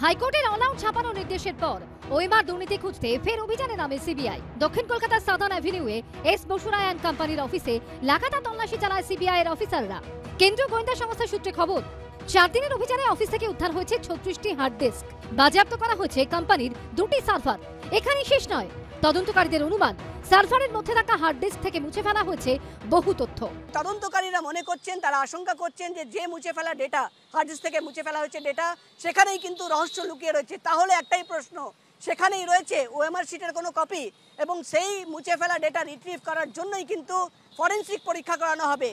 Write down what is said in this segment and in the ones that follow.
হাইকোর্টের অনাউন্স ছাপানো নির্দেশের পর ওএমআর দুর্নীতি খুঁজতে ফের অভিযানে নামে সিবিআই। দক্ষিণ কলকাতার সাদার্ন অ্যাভিনিউয়ে এস বসুরা অ্যান্ড কোম্পানির অফিসে লাগাতার তল্লাশি চালায় সিবিআই এর অফিসাররা। কেন্দ্রীয় গোয়েন্দা সংস্থা সূত্রে খবর, 4 দিনের অভিযানে অফিস থেকে উদ্ধার হয়েছে 36টি হার্ড ডিস্ক, বাজেয়াপ্ত করা হয়েছে কোম্পানির 2টি সার্ভার। এখানেই শেষ নয়, তদন্তকারীদের অনুমান সার্ভারের মধ্যে থাকা হার্ড ডিস্ক থেকে মুছে ফেলা হয়েছে বহু তথ্য। তদন্তকারীরা মনে করছেন, তারা আশঙ্কা করছেন যে মুছে ফেলা ডেটা, হার্ড ডিস্ক থেকে মুছে ফেলা হয়েছে ডেটা, সেখানেই কিন্তু রহস্য লুকিয়ে রয়েছে। তাহলে একটাই প্রশ্ন, সেখানেই রয়েছে ওএমআর শিটের কোনো কপি, এবং সেই মুছে ফেলা ডেটা রিট্রিভ করার জন্যই কিন্তু ফরেনসিক পরীক্ষা করানো হবে।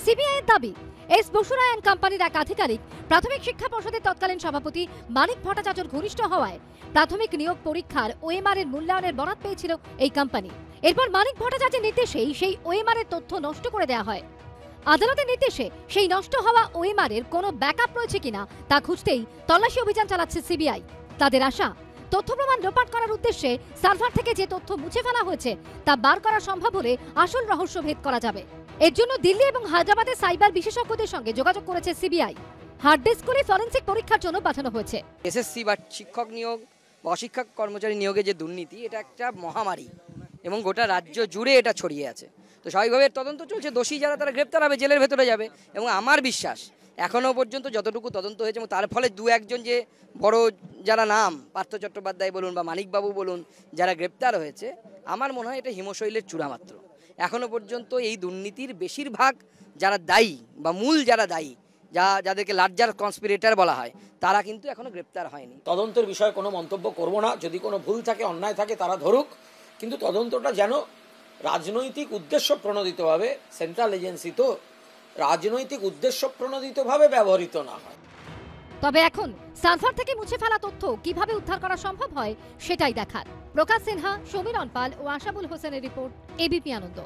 সিবিআই এর দাবি, এস বসুরা অ্যান্ড কোম্পানির এক আধিকারিক প্রাথমিক শিক্ষা পর্ষদের তৎকালীন সভাপতি মানিক ভট্টাচার্যর ঘনিষ্ঠ হওয়ায় প্রাথমিক নিয়োগ পরীক্ষার ওএমআর এর মূল্যায়নের বরাত পেয়েছিল এই কোম্পানি। এরপর মানিক ভট্টাচার্যের নির্দেশেই সেই ওএমআর এর তথ্য নষ্ট করে দেওয়া হয়। আদালতের নির্দেশে সেই নষ্ট হওয়া ওএমআর এর কোনো ব্যাকআপ রয়েছে কিনা তা খুঁজতেই তল্লাশি অভিযান চালাচ্ছে সিবিআই। তাদের আশা, তথ্য প্রমাণ লোপাট করার উদ্দেশ্যে সার্ভার থেকে যে তথ্য মুছে ফেলা হয়েছে তা বার করা সম্ভব হলে আসল রহস্য ভেদ করা যাবে। এর জন্য দিল্লি এবং হায়দ্রাবাদের সাইবার বিশেষজ্ঞদের সঙ্গে যোগাযোগ করেছে সিবিআই। হার্ড ডিস্কগুলি ফরেনসিক পরীক্ষার জন্য পাঠানো হয়েছে। এসএসসি বা শিক্ষক নিয়োগ বা অশিক্ষক কর্মচারী নিয়োগে যে দুর্নীতি, এটা একটা মহামারী এবং গোটা রাজ্য জুড়ে এটা ছড়িয়ে আছে। তো স্বাভাবিকভাবে তদন্ত চলছে, দোষী যারা তারা গ্রেপ্তার হবে, জেলের ভেতরে যাবে। এবং আমার বিশ্বাস এখনও পর্যন্ত যতটুকু তদন্ত হয়েছে এবং তার ফলে 2-1 জন যে বড় যারা নাম, পার্থ চট্টোপাধ্যায় বলুন বা মানিকবাবু বলুন, যারা গ্রেপ্তার হয়েছে, আমার মনে হয় এটা হিমশৈলের চূড়া মাত্র। এখনও পর্যন্ত এই দুর্নীতির বেশিরভাগ যারা দায়ী বা মূল যারা দায়ী, যাদেরকে লার্জার কনস্পিরেটর বলা হয়, তারা কিন্তু এখনো গ্রেপ্তার হয়নি। তদন্তের বিষয়ে কোনো মন্তব্য করব না। যদি কোনো ভুল থাকে, অন্যায় থাকে, তারা ধরুক, কিন্তু তদন্তটা যেন রাজনৈতিক উদ্দেশ্য প্রণোদিতভাবে, সেন্ট্রাল এজেন্সি তো, রাজনৈতিক উদ্দেশ্য প্রণোদিতভাবে ব্যবহৃত না হয়। তবে এখন সার্ভার থেকে মুছে ফেলা তথ্য কিভাবে উদ্ধার করা সম্ভব হয় সেটাই দেখার। প্রকাশ সিনহা, সমীরণ পাল ও আশাবুল হোসেনের রিপোর্ট, এবিপি আনন্দ।